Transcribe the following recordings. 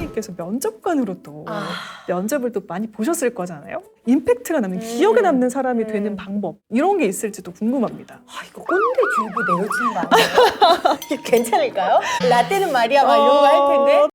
피디님께서 면접관으로 또 면접을 또 많이 보셨을 거잖아요. 임팩트가 남는, 기억에 남는 사람이 되는 방법, 이런 게 있을지도 궁금합니다. 이거 꼰대 주의보 내려치는 거 아니에요? 이게 괜찮을까요? 라떼는 말이야 막 이런 거 할 텐데.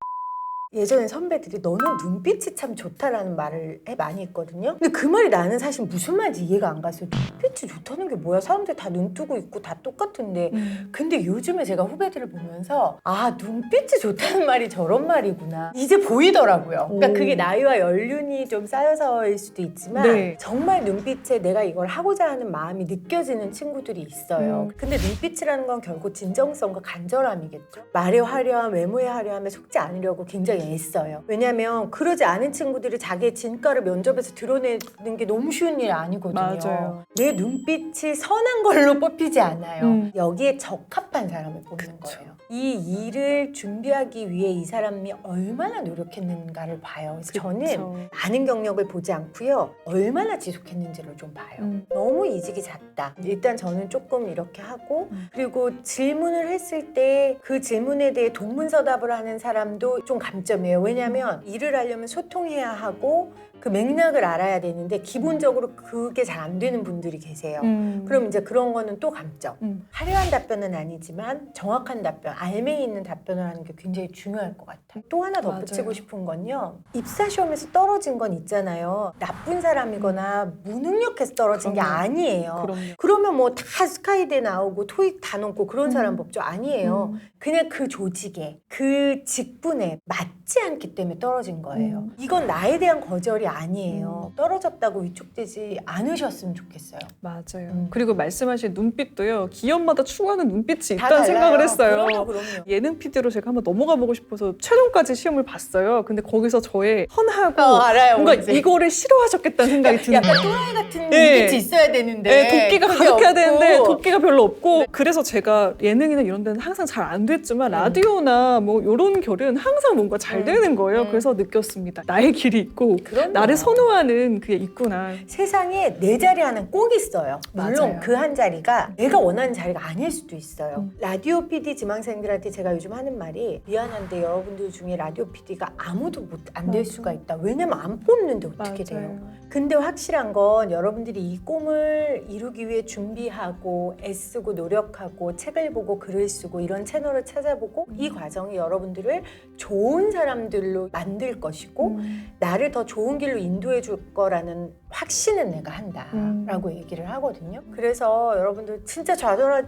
예전에 선배들이 너는 눈빛이 참 좋다라는 말을 많이 했거든요. 근데 그 말이 나는 사실 무슨 말인지 이해가 안 갔어요. 눈빛이 좋다는 게 뭐야? 사람들 다 눈 뜨고 있고 다 똑같은데. 근데 요즘에 제가 후배들을 보면서 눈빛이 좋다는 말이 저런 말이구나. 이제 보이더라고요. 그러니까 그게 나이와 연륜이 좀 쌓여서일 수도 있지만 정말 눈빛에 내가 이걸 하고자 하는 마음이 느껴지는 친구들이 있어요. 근데 눈빛이라는 건 결국 진정성과 간절함이겠죠. 말의 화려함, 외모의 화려함에 속지 않으려고 굉장히 애써요. 왜냐하면 그러지 않은 친구들이 자기의 진가를 면접에서 드러내는 게 너무 쉬운 일이 아니거든요. 맞아요. 내 눈빛이 선한 걸로 뽑히지 않아요. 여기에 적합한 사람을 뽑는 거예요. 이 일을 준비하기 위해 이 사람이 얼마나 노력했는가를 봐요. 그래서 저는 많은 경력을 보지 않고요. 얼마나 지속했는지를 좀 봐요. 너무 이직이 잦다. 일단 저는 조금 이렇게 하고 그리고 질문을 했을 때 그 질문에 대해 동문서답을 하는 사람도 좀 감점이에요. 왜냐하면 일을 하려면 소통해야 하고 그 맥락을 알아야 되는데 기본적으로 그게 잘 안 되는 분들이 계세요. 그럼 이제 그런 거는 또 감점. 화려한 답변은 아니지만 정확한 답변, 알맹이 있는 답변을 하는 게 굉장히 중요할 것 같아요. 또 하나 덧붙이고 싶은 건요. 입사시험에서 떨어진 건 있잖아요. 나쁜 사람이거나 무능력해서 떨어진 게 아니에요. 그러면 뭐 다 스카이대 나오고 토익 다 넘고 그런 사람 법조 아니에요. 그냥 그 조직에, 그 직분에 맞지 않기 때문에 떨어진 거예요. 이건 나에 대한 거절이 아니에요. 떨어졌다고 위축되지 않으셨으면 좋겠어요. 맞아요. 그리고 말씀하신 눈빛도요. 기업마다 추구하는 눈빛이 다 있다는 달라요. 생각을 했어요. 그럼요. 예능 PD로 제가 한번 넘어가 보고 싶어서 최종까지 시험을 봤어요. 근데 거기서 저의 헌하고 알아요, 뭔가 뭔지. 이거를 싫어하셨겠다는 생각이 드는 거예요. 약간 또라이 같은 눈빛이 있어야 되는데 도끼가 그게 가득해야 없고. 되는데 도끼가 별로 없고 그래서 제가 예능이나 이런 데는 항상 잘 안 됐지만 라디오나 뭐 이런 결은 항상 뭔가 잘 되는 거예요. 그래서 느꼈습니다. 나의 길이 있고 그럼요. 나를 선호하는 그게 있구나. 세상에 내 자리 하나는 꼭 있어요. 물론 맞아요. 그 한 자리가 내가 원하는 자리가 아닐 수도 있어요. 라디오 PD 지망생들한테 제가 요즘 하는 말이 미안한데 여러분들 중에 라디오 PD가 아무도 안 될 수가 있다. 왜냐면 안 뽑는데 어떻게 돼요. 근데 확실한 건 여러분들이 이 꿈을 이루기 위해 준비하고 애쓰고 노력하고 책을 보고 글을 쓰고 이런 채널을 찾아보고 이 과정이 여러분들을 좋은 사람들로 만들 것이고 나를 더 좋은 길로 인도해 줄 거라는 확신은 내가 한다라고 얘기를 하거든요. 그래서 여러분들 진짜 좌절하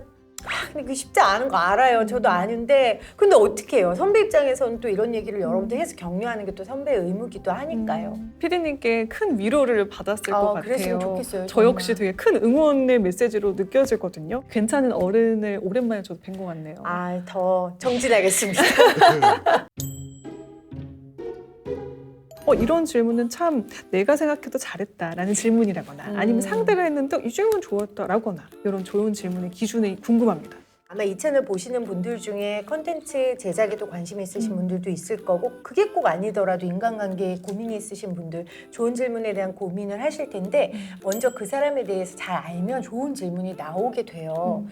근데 그게 쉽지 않은 거 알아요. 저도 아는데 근데 어떻게 해요? 선배 입장에서는 또 이런 얘기를 여러분들 해서 격려하는 게 또 선배의 의무기도 하니까요. PD님께 큰 위로를 받았을 것 그랬으면 같아요. 좋겠어요. 저 역시 되게 큰 응원의 메시지로 느껴지거든요. 괜찮은 어른을 오랜만에 저도 뵌 것 같네요. 더 정진하겠습니다. 이런 질문은 참 내가 생각해도 잘했다라는 질문이라거나 아니면 상대가 했는데 이 질문 좋았다라거나 이런 좋은 질문의 기준이 궁금합니다. 아마 이 채널 보시는 분들 중에 컨텐츠 제작에도 관심 있으신 분들도 있을 거고 그게 꼭 아니더라도 인간관계에 고민이 있으신 분들 좋은 질문에 대한 고민을 하실 텐데 먼저 그 사람에 대해서 잘 알면 좋은 질문이 나오게 돼요.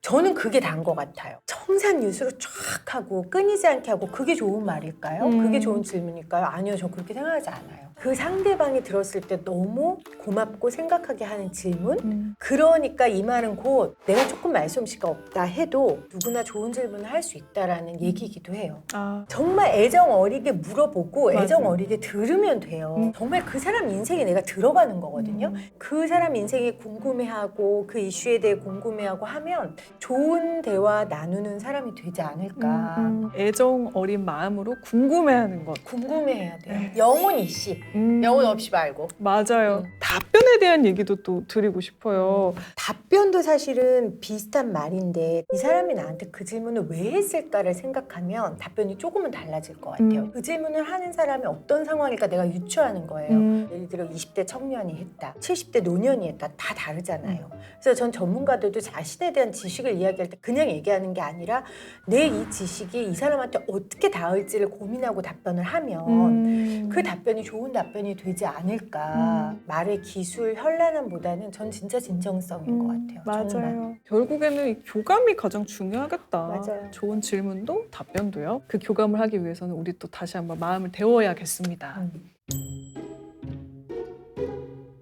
저는 그게 다인 것 같아요. 청산유수로 쫙 하고 끊이지 않게 하고 그게 좋은 말일까요? 그게 좋은 질문일까요? 아니요, 저 그렇게 생각하지 않아요. 그 상대방이 들었을 때 너무 고맙고 생각하게 하는 질문? 그러니까 이 말은 곧 내가 조금 말솜씨가 없다 해도 누구나 좋은 질문을 할 수 있다라는 얘기이기도 해요. 정말 애정 어리게 물어보고 애정 어리게 들으면 돼요. 정말 그 사람 인생에 내가 들어가는 거거든요. 그 사람 인생에 궁금해하고 그 이슈에 대해 궁금해하고 하면 좋은 대화 나누는 사람이 되지 않을까. 애정 어린 마음으로 궁금해하는 것. 궁금해해야 돼요. 영혼 이씨. 영혼 없이 말고. 맞아요. 답변에 대한 얘기도 또 드리고 싶어요. 답변도 사실은 비슷한 말인데 이 사람이 나한테 그 질문을 왜 했을까를 생각하면 답변이 조금은 달라질 것 같아요. 그 질문을 하는 사람이 어떤 상황일까 내가 유추하는 거예요. 예를 들어 20대 청년이 했다. 70대 노년이 했다. 다 다르잖아요. 그래서 전 전문가들도 자신에 대한 지식 지식을 이야기할 때 그냥 얘기하는 게 아니라 내 이 지식이 이 사람한테 어떻게 닿을지를 고민하고 답변을 하면 그 답변이 좋은 답변이 되지 않을까. 말의 기술, 현란함보다는 전 진짜 진정성인 것 같아요. 맞아요. 정말. 결국에는 이 교감이 가장 중요하겠다. 맞아요. 좋은 질문도 답변도요. 그 교감을 하기 위해서는 우리 또 다시 한번 마음을 데워야겠습니다.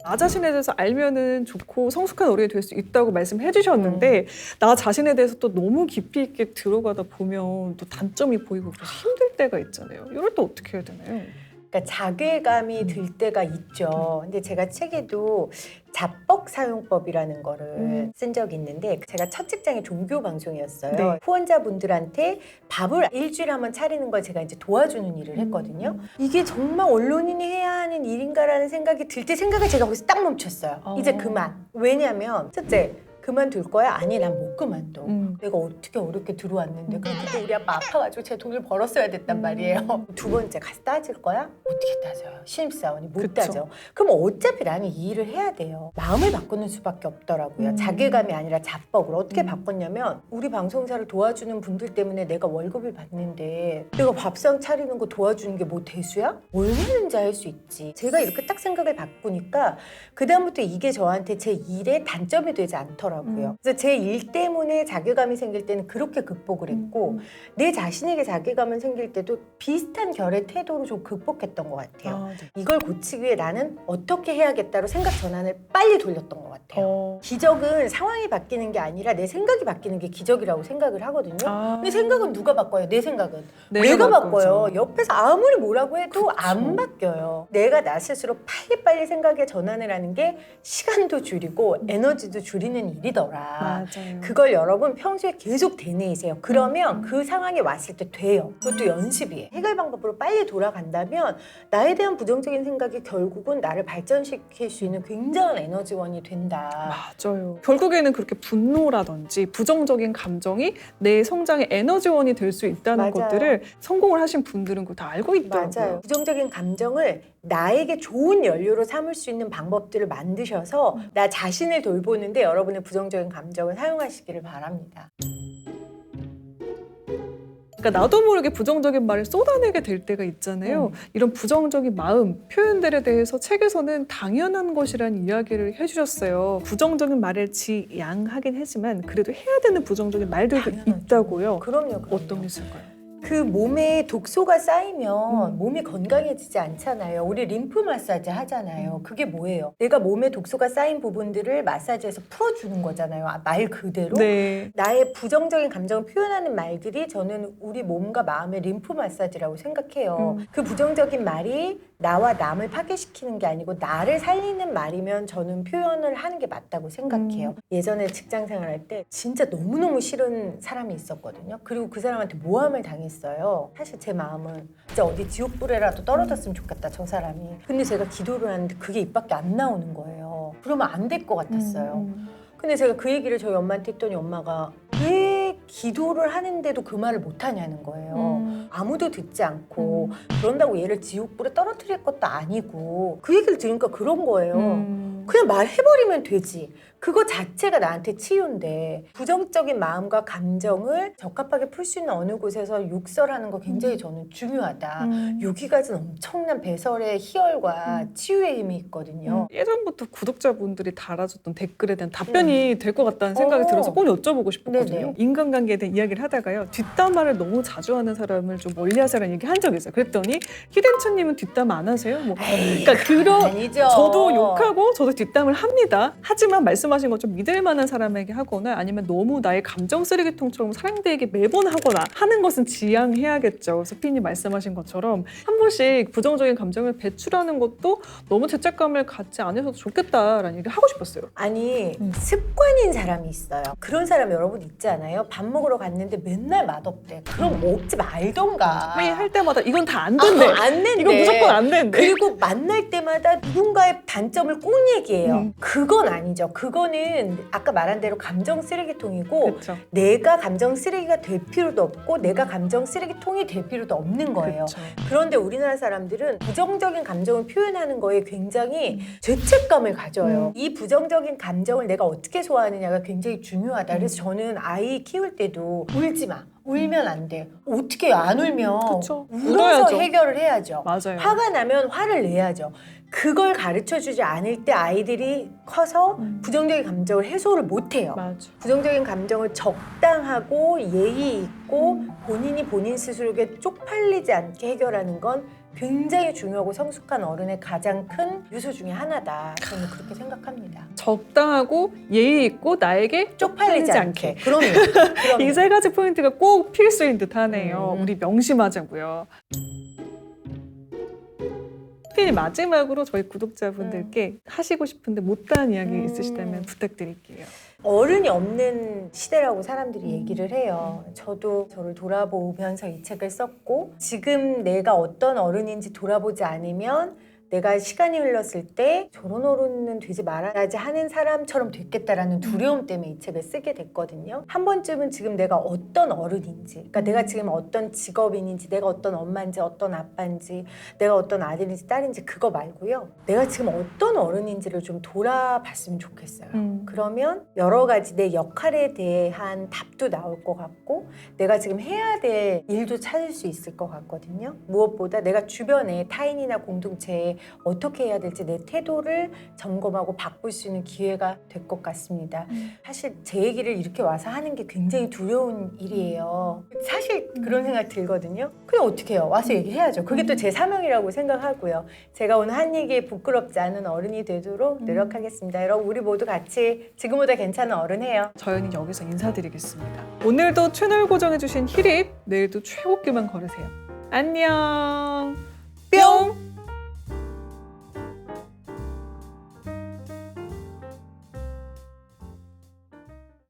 나 자신에 대해서 알면은 좋고 성숙한 어른이 될 수 있다고 말씀해 주셨는데 나 자신에 대해서 또 너무 깊이 있게 들어가다 보면 또 단점이 보이고 그래서 힘들 때가 있잖아요. 이럴 때 어떻게 해야 되나요? 그러니까 자괴감이 들 때가 있죠. 근데 제가 책에도 자뻑 사용법이라는 거를 쓴 적이 있는데 제가 첫 직장이 종교 방송이었어요. 네. 후원자분들한테 밥을 일주일에 한 번 차리는 걸 제가 이제 도와주는 일을 했거든요. 이게 정말 언론인이 해야 하는 일인가라는 생각이 들 때 생각을 제가 거기서 딱 멈췄어요. 이제 그만. 왜냐면 첫째, 그만둘 거야? 아니, 난 못 그만둬. 내가 어떻게 어렵게 들어왔는데 그때 우리 아빠 아파가지고 제가 돈을 벌었어야 됐단 말이에요. 두 번째, 가서 따질 거야? 어떻게 따져요? 신입사원이 못 그쵸. 따져. 그럼 어차피 나는 이 일을 해야 돼요. 마음을 바꾸는 수밖에 없더라고요. 자괴감이 아니라 자뻑으로. 어떻게 바꿨냐면 우리 방송사를 도와주는 분들 때문에 내가 월급을 받는데 내가 밥상 차리는 거 도와주는 게 뭐 대수야? 얼마든지 할 수 있지. 제가 이렇게 딱 생각을 바꾸니까 그다음부터 이게 저한테 제 일의 단점이 되지 않더라고요. 그래서 제 일 때문에 자괴감이 생길 때는 그렇게 극복을 했고 내 자신에게 자괴감은 생길 때도 비슷한 결의 태도로 좀 극복했던 것 같아요. 네. 이걸 고치기 위해 나는 어떻게 해야겠다로 생각 전환을 빨리 돌렸던 것 같아요. 기적은 상황이 바뀌는 게 아니라 내 생각이 바뀌는 게 기적이라고 생각을 하거든요. 근데 생각은 누가 바꿔요? 내 생각은 내가 바꿔요. 옆에서 아무리 뭐라고 해도 그쵸. 안 바뀌어요. 내가 나 스스로 빨리빨리 생각의 전환을 하는 게 시간도 줄이고 에너지도 줄이는 일이더라. 맞아요. 그걸 여러분 평소에 계속 되뇌이세요. 그러면 그 상황에 왔을 때 돼요. 그것도 연습이에요. 해결 방법으로 빨리 돌아간다면 나에 대한 부정적인 생각이 결국은 나를 발전시킬 수 있는 굉장한 에너지원이 된다. 맞아요. 결국에는 그렇게 분노라든지 부정적인 감정이 내 성장의 에너지원이 될 수 있다는 맞아요. 것들을 성공을 하신 분들은 그거 다 알고 있더라고요. 맞아요. 부정적인 감정을 나에게 좋은 연료로 삼을 수 있는 방법들을 만드셔서 나 자신을 돌보는데 여러분의 부정적인 감정을 사용하시기를 바랍니다. 그러니까 나도 모르게 부정적인 말을 쏟아내게 될 때가 있잖아요. 이런 부정적인 마음, 표현들에 대해서 책에서는 당연한 것이라는 이야기를 해주셨어요. 부정적인 말을 지양하긴 하지만 그래도 해야 되는 부정적인 말들도 당연하죠. 있다고요. 그럼요. 어떤 게 있을까요? 그 몸에 독소가 쌓이면 몸이 건강해지지 않잖아요. 우리 림프 마사지 하잖아요. 그게 뭐예요? 내가 몸에 독소가 쌓인 부분들을 마사지해서 풀어주는 거잖아요. 말 그대로. 네. 나의 부정적인 감정을 표현하는 말들이 저는 우리 몸과 마음의 림프 마사지라고 생각해요. 그 부정적인 말이 나와 남을 파괴시키는 게 아니고 나를 살리는 말이면 저는 표현을 하는 게 맞다고 생각해요. 예전에 직장 생활할 때 진짜 너무너무 싫은 사람이 있었거든요. 그리고 그 사람한테 모함을 당했어요. 사실 제 마음은 진짜 어디 지옥불에라도 떨어졌으면 좋겠다, 저 사람이. 근데 제가 기도를 하는데 그게 입 밖에 안 나오는 거예요. 그러면 안 될 것 같았어요. 근데 제가 그 얘기를 저희 엄마한테 했더니 엄마가 왜 기도를 하는데도 그 말을 못하냐는 거예요. 아무도 듣지 않고 그런다고 얘를 지옥불에 떨어뜨릴 것도 아니고 그 얘기를 들으니까 그런 거예요. 그냥 말해버리면 되지. 그거 자체가 나한테 치유인데 부정적인 마음과 감정을 적합하게 풀 수 있는 어느 곳에서 욕설하는 거 굉장히 저는 중요하다. 여기가 진 엄청난 배설의 희열과 치유의 힘이 있거든요. 예전부터 구독자분들이 달아줬던 댓글에 대한 답변이 될 것 같다는 생각이 들어서 꼭 여쭤보고 싶었거든요. 네네. 인간관계에 대한 이야기를 하다가요. 뒷담화를 너무 자주 하는 사람을 좀 멀리하세요라는 얘기 한 적이 있어요. 그랬더니 히덴츠님은 뒷담화 안 하세요? 뭐. 그러니까 아니죠. 저도 욕하고 저도 뒷담을 합니다. 하지만 말씀하신 것처럼 믿을 만한 사람에게 하거나 아니면 너무 나의 감정 쓰레기통처럼 사람들에게 매번 하거나 하는 것은 지양해야겠죠. 그래서 피디님 말씀하신 것처럼 한 번씩 부정적인 감정을 배출하는 것도 너무 죄책감을 갖지 않으셔도 좋겠다라는 얘기를 하고 싶었어요. 아니 습관인 사람이 있어요. 그런 사람 여러분 있지 않아요? 밥 먹으러 갔는데 맨날 맛없대. 그럼 먹지 말던가. 회의할 때마다 이건 다 안 된대. 안 된대. 이건 무조건 안 된대. 그리고 만날 때마다 누군가의 단점을 꼭 얘기해요. 그건 아니죠. 그거 이거는 아까 말한 대로 감정 쓰레기통이고 그렇죠. 내가 감정 쓰레기가 될 필요도 없고 내가 감정 쓰레기통이 될 필요도 없는 거예요. 그렇죠. 그런데 우리나라 사람들은 부정적인 감정을 표현하는 거에 굉장히 죄책감을 가져요. 이 부정적인 감정을 내가 어떻게 소화하느냐가 굉장히 중요하다. 그래서 저는 아이 키울 때도 울지 마. 울면 안 돼. 어떻게 안 울면 그쵸. 울어서 울어야죠. 해결을 해야죠. 맞아요. 화가 나면 화를 내야죠. 그걸 가르쳐주지 않을 때 아이들이 커서 부정적인 감정을 해소를 못해요. 맞아. 부정적인 감정을 적당하고 예의 있고 본인이 본인 스스로에게 쪽팔리지 않게 해결하는 건 굉장히 중요하고 성숙한 어른의 가장 큰 요소 중에 하나다. 저는 그렇게 생각합니다. 적당하고 예의 있고 나에게 쪽팔리지 않게. 그럼요. 이 세 가지 포인트가 꼭 필수인 듯하네요. 우리 명심하자고요. 피디님, 마지막으로 저희 구독자분들께 하시고 싶은데 못다한 이야기 있으시다면 부탁드릴게요. 어른이 없는 시대라고 사람들이 얘기를 해요. 저도 저를 돌아보면서 이 책을 썼고 지금 내가 어떤 어른인지 돌아보지 않으면 내가 시간이 흘렀을 때 저런 어른은 되지 말아야지 하는 사람처럼 됐겠다라는 두려움 때문에 이 책을 쓰게 됐거든요. 한 번쯤은 지금 내가 어떤 어른인지, 그러니까 내가 지금 어떤 직업인인지, 내가 어떤 엄마인지, 어떤 아빠인지, 내가 어떤 아들인지 딸인지 그거 말고요. 내가 지금 어떤 어른인지를 좀 돌아봤으면 좋겠어요. 그러면 여러 가지 내 역할에 대한 답도 나올 것 같고 내가 지금 해야 될 일도 찾을 수 있을 것 같거든요. 무엇보다 내가 주변에 타인이나 공동체에 어떻게 해야 될지 내 태도를 점검하고 바꿀 수 있는 기회가 될 것 같습니다. 사실 제 얘기를 이렇게 와서 하는 게 굉장히 두려운 일이에요. 사실 그런 생각 들거든요. 그냥 어떻게 해요? 와서 얘기해야죠. 그게 또 제 사명이라고 생각하고요. 제가 오늘 한 얘기에 부끄럽지 않은 어른이 되도록 노력하겠습니다. 여러분 우리 모두 같이 지금보다 괜찮은 어른 해요. 저희는 여기서 인사드리겠습니다. 오늘도 채널 고정해주신 히립, 내일도 최고길만 걸으세요. 안녕.